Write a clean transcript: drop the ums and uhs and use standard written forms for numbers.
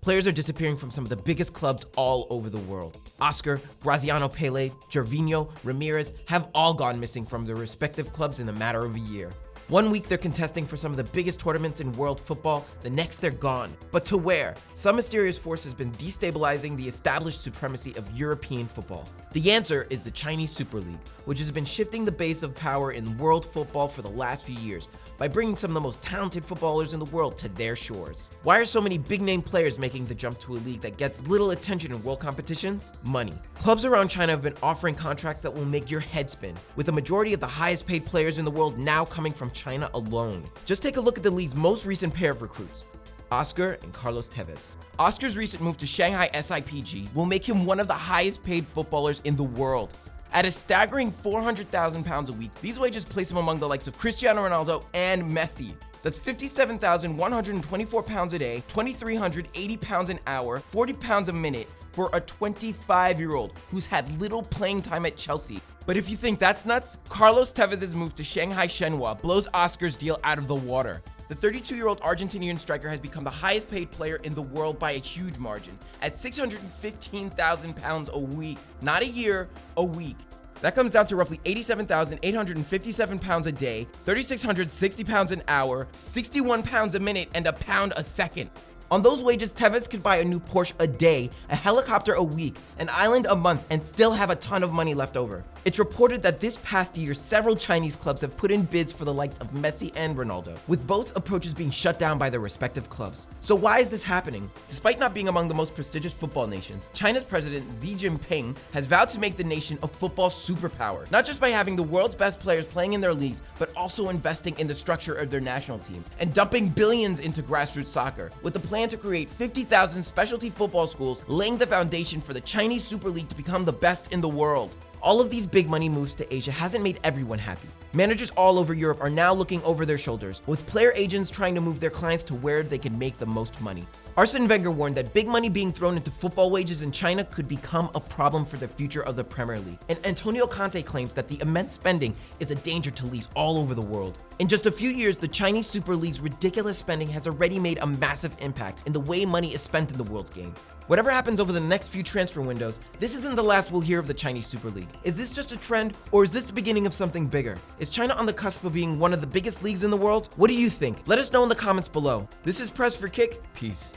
Players are disappearing from some of the biggest clubs all over the world. Oscar, Graziano Pele, Gervinho, Ramirez have all gone missing from their respective clubs in a matter of a year. One week they're contesting for some of the biggest tournaments in world football, the next they're gone. But to where? Some mysterious force has been destabilizing the established supremacy of European football. The answer is the Chinese Super League, which has been shifting the base of power in world football for the last few years by bringing some of the most talented footballers in the world to their shores. Why are so many big-name players making the jump to a league that gets little attention in world competitions? Money. Clubs around China have been offering contracts that will make your head spin, with the majority of the highest paid players in the world now coming from China alone. Just take a look at the league's most recent pair of recruits, Oscar and Carlos Tevez. Oscar's recent move to Shanghai SIPG will make him one of the highest paid footballers in the world. At a staggering £400,000 a week, these wages place him among the likes of Cristiano Ronaldo and Messi. That's £57,124 a day, £2,380 an hour, £40 a minute for a 25-year-old who's had little playing time at Chelsea. But if you think that's nuts, Carlos Tevez's move to Shanghai Shenhua blows Oscar's deal out of the water. The 32-year-old Argentinian striker has become the highest paid player in the world by a huge margin, at £615,000 a week. Not a year, a week. That comes down to roughly £87,857 a day, £3,660 an hour, £61 a minute, and £1 a second. On those wages, Tevez could buy a new Porsche a day, a helicopter a week, an island a month, and still have a ton of money left over. It's reported that this past year, several Chinese clubs have put in bids for the likes of Messi and Ronaldo, with both approaches being shut down by their respective clubs. So why is this happening? Despite not being among the most prestigious football nations, China's president Xi Jinping has vowed to make the nation a football superpower, not just by having the world's best players playing in their leagues, but also investing in the structure of their national team and dumping billions into grassroots soccer, with the plan to create 50,000 specialty football schools, laying the foundation for the Chinese Super League to become the best in the world. All of these big money moves to Asia hasn't made everyone happy. Managers all over Europe are now looking over their shoulders, with player agents trying to move their clients to where they can make the most money. Arsene Wenger warned that big money being thrown into football wages in China could become a problem for the future of the Premier League. And Antonio Conte claims that the immense spending is a danger to leagues all over the world. In just a few years, the Chinese Super League's ridiculous spending has already made a massive impact in the way money is spent in the world's game. Whatever happens over the next few transfer windows, this isn't the last we'll hear of the Chinese Super League. Is this just a trend, or is this the beginning of something bigger? Is China on the cusp of being one of the biggest leagues in the world? What do you think? Let us know in the comments below. This is Press for Kick. Peace.